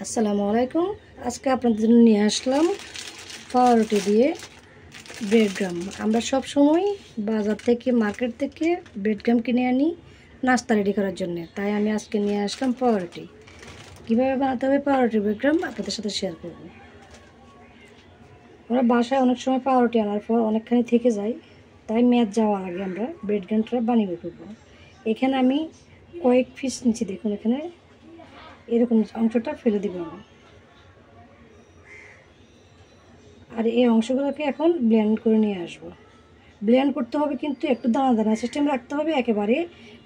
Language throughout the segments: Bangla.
আসসালামু আলাইকুম। আজকে আপনাদের জন্য নিয়ে আসলাম পাউরুটি দিয়ে ব্রেড গ্রাম। আমরা সব সময় বাজার থেকে মার্কেট থেকে ব্রেড গ্রাম কিনে আনি নাস্তা রেডি করার জন্য, তাই আমি আজকে নিয়ে আসলাম পাউরুটি। কীভাবে বানাতে হবে পাউরুটি ব্রেড গ্রাম আপনাদের সাথে শেয়ার করব। আমরা বাসায় অনেক সময় পাউরুটি আনার পর অনেকখানি থেকে যায়, তাই মেয়াদ যাওয়ার আগে আমরা ব্রেড গ্রামটা বানিয়ে ফেলবো। এখানে আমি কয়েক পিস নিচ্ছি, দেখুন এখানে এরকম অংশটা ফেলে দিব আমি। আর এই অংশগুলোকে এখন ব্লেন্ড করে নিয়ে আসবো। ব্লেন্ড করতে হবে কিন্তু একটু দানা দানা সিস্টেম রাখতে হবে, একেবারে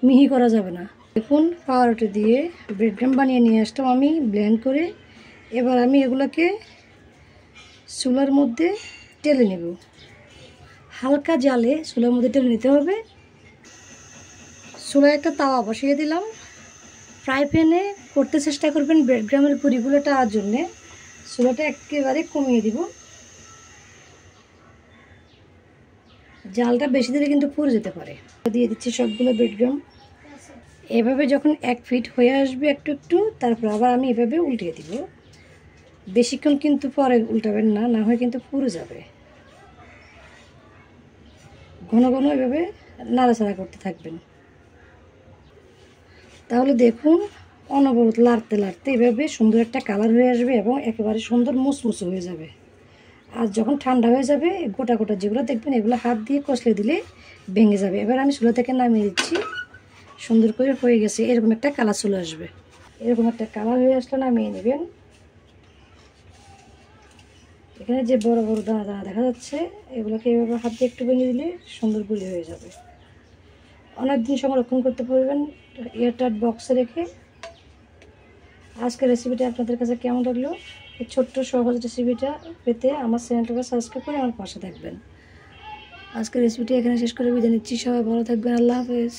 মিহি করা যাবে না। দেখুন পাউরুটি দিয়ে ব্রেড গ্রাম বানিয়ে নিয়ে আসলাম আমি ব্লেন্ড করে। এবার আমি এগুলোকে চুলার মধ্যে টেলে নেব। হালকা জালে চুলার মধ্যে টেলে নিতে হবে। চুলায় একটা তাওয়া বসিয়ে দিলাম। ফ্রাই প্যানে করতে চেষ্টা করবেন ব্রেড গ্রামের পুরিগুলো টাওয়ার জন্যে। চুলাটা একেবারে কমিয়ে দিব। জালটা বেশি দিলে কিন্তু পুড়ে যেতে পারে। দিয়ে দিচ্ছি সবগুলো ব্রেড গ্রাম। এভাবে যখন এক ফিট হয়ে আসবে একটু একটু, তারপর আবার আমি এভাবে উল্টিয়ে দিব। বেশিক্ষণ কিন্তু পরে উল্টাবেন না, না হয় কিন্তু পুড়ে যাবে। ঘন ঘন এভাবে নাড়াচাড়া করতে থাকবেন। তাহলে দেখুন অনবরত লাড়তে লাড়তে এভাবে সুন্দর একটা কালার হয়ে আসবে এবং একেবারে সুন্দর মুচমুচে হয়ে যাবে। আর যখন ঠান্ডা হয়ে যাবে গোটা গোটা যেগুলো দেখবেন এগুলো হাত দিয়ে কষলে দিলে ভেঙে যাবে। এবার আমি চুলা থেকে নামিয়ে দিচ্ছি। সুন্দর করে হয়ে গেছে, এরকম একটা কালার চলে আসবে। এরকম একটা কালার হয়ে আসলে নামিয়ে নেবেন। এখানে যে বড় বড় দানা দানা দেখা যাচ্ছে এগুলোকে এভাবে হাত দিয়ে একটু ভেঙে দিলে সুন্দর গুলি হয়ে যাবে। অনেক দিন সংরক্ষণ করতে পারবেন এয়ারটাইট বক্সে রেখে। আজকের রেসিপিটা আপনাদের কাছে কেমন লাগলো? এই ছোট্ট সহজ রেসিপিটা পেতে আমার চ্যানেলটাকে সাবস্ক্রাইব করে আমার পাশে থাকবেন। আজকের রেসিপিটা এখানে শেষ করে বিদায় নিচ্ছি। সবাই ভালো থাকবেন। আল্লাহ হাফেজ।